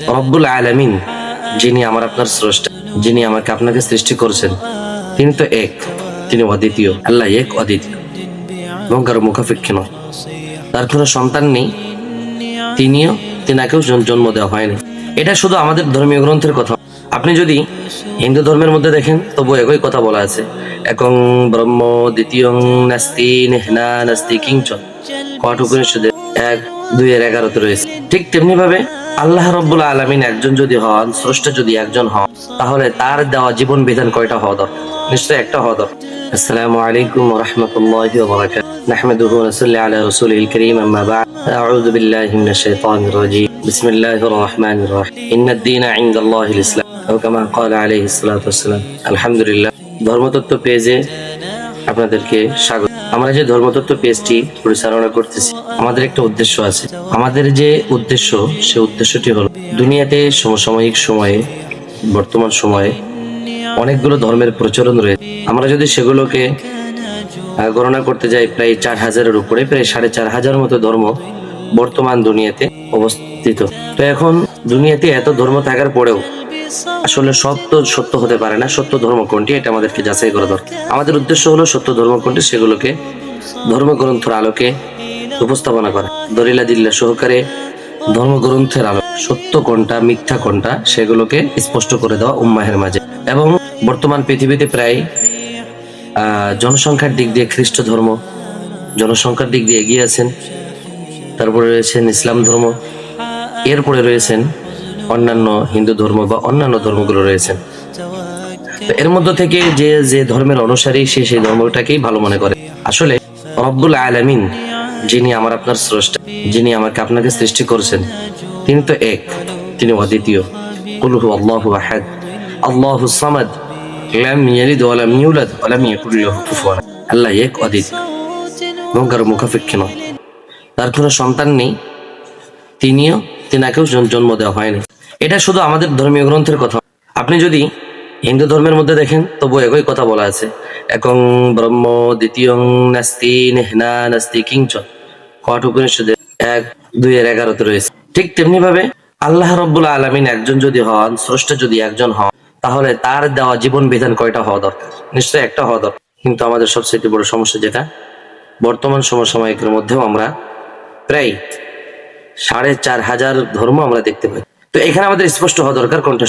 রব্বুল আলামিন, যিনি আমার আপনার স্রষ্টা, যিনি আমাকে আপনাকে সৃষ্টি করেছেন, তিনি তো এক, তিনি অদ্বিতীয়। আল্লাহ এক, অদ্বিতীয় এবং কারো মুখাপেক্ষী নয়। তার কোনো সন্তান নেই, তিনাকেও জন্ম দেওয়া হয়নি। এটা শুধু আমাদের ধর্মীয় গ্রন্থের কথা। আপনি যদি হিন্দু ধর্মের মধ্যে দেখেন, তবু একই কথা বলা আছে, একং ব্রহ্ম দ্বিতীয়ং নাস্তি নেহনা নাস্তি কিঞ্চ। কঠ উপনিষদে 1:2-11 রয়েছে। ঠিক তেমনি ভাবে আল্লাহ রব্বুল আলামিন একজন যদি হন, স্রষ্টা যদি একজন হন, তাহলে তার দেওয়া জীবন বিধান কয়টা হওয়া দরকার? নিশ্চয়ই একটা হওয়া দরকার। আসসালামু আলাইকুম ওয়া রাহমাতুল্লাহি ওয়া বারাকাতুহু। নাহমাদুহু ওয়া নুসাল্লি আলা রাসূলিল কারীম, আম্মা বা'দ। আউযু বিল্লাহি মিনাশ শাইতানির রাজীম। বিসমিল্লাহির রাহমানির রাহিম। ইন্নাদ দীনা ইনদাল্লাহিল ইসলাম, আও কামা ক্বালা আলাইহিস সালাতু ওয়াসসালাম। আলহামদুলিল্লাহ, ধর্মতত্ত্ব পেজে আপনাদেরকে স্বাগত। আমরা যে ধর্মতত্ত্ব পেজটি পরিচালনা করতেছি, আমাদের একটা উদ্দেশ্য আছে। আমাদের যে উদ্দেশ্য, সে উদ্দেশ্যটি হলো দুনিয়াতে সমসাময়িক সময়ে, বর্তমান সময়ে অনেকগুলো ধর্মের প্রচলন রয়েছে। আমরা যদি সেগুলোকে গণনা করতে যাই, প্রায় 4000-এর উপরে, প্রায় 4500 মতো ধর্ম বর্তমান দুনিয়াতে অবস্থিত। তো এখন দুনিয়াতে এত ধর্ম থাকার পরেও আসলে সব তো সত্য হতে পারে না। সত্য ধর্ম কোনটি, এটা আমাদেরকে যাচাই করা দরকার। আমাদের উদ্দেশ্য হলো সত্য ধর্ম কোনটি, সেগুলোকে ধর্মগ্রন্থের আলোকে উপস্থাপনা করা, দলিলাদিল্লা সহকারে ধর্মগ্রন্থের আলো সত্য কোনটা মিথ্যা কোনটা সেগুলোকে স্পষ্ট করে দেওয়া উম্মাহের মাঝে। এবং বর্তমান পৃথিবীতে প্রায় জনসংখ্যার দিক দিয়ে খ্রিস্ট ধর্ম জনসংখ্যার দিক দিয়ে এগিয়ে আছেন। তারপরে রয়েছেন ইসলাম ধর্ম, এরপরে রয়েছেন অন্যান্য হিন্দু ধর্ম বা অন্যান্য ধর্মগুলো রয়েছেন। এর মধ্য থেকে যে যে ধর্মের অনুসারী, সে সেই ধর্মটাকেই ভালো মনে করে। আসলে রব্বুল আলামিন, যিনি আমার আপনার স্রষ্টা, যিনি আমাকে আপনাকে সৃষ্টি করেছেন, তিনি তো এক, তিনি অদ্বিতীয়। কুল হু আল্লাহু আহাদ, আল্লাহুস সামাদ, লাম ইয়ালিদ ওয়া লাম ইউলাদ ওয়া লাম ইয়াকুল লাহু কুফুয়ান আহাদ। আল্লাহ এক, অদ্বিতীয় এবং কারো মুখাপেক্ষী নয়। তার কোনো সন্তান নেই, তিনাকেও জন্ম দেওয়া হয়নি। এটা শুধু আমাদের ধর্মীয় গ্রন্থের কথা। আপনি যদি হিন্দু ধর্মের মধ্যে দেখেন, তবু একই কথা বলা আছে, একং ব্রহ্ম দ্বিতীয়ং নাস্তি নেহনা নাস্তি কিঞ্চ। কঠ উপনিষদে 1:2-11 রয়েছে। ঠিক তেমনি ভাবে আল্লাহ রব্বুল আলামিন একজন যদি হন, স্রষ্টা যদি একজন হন, তাহলে তার দেওয়া জীবন বিধান কয়টা হওয়া দরকার? নিশ্চয়ই একটা হওয়া দরকার। কিন্তু আমাদের সবচেয়ে বড় সমস্যা যেটা, বর্তমান সমসাময়িকের মধ্যেও আমরা প্রায় 4500 ধর্ম আমরা দেখতে পাই। তো এখানে আমাদের স্পষ্ট হওয়া দরকার কোনটা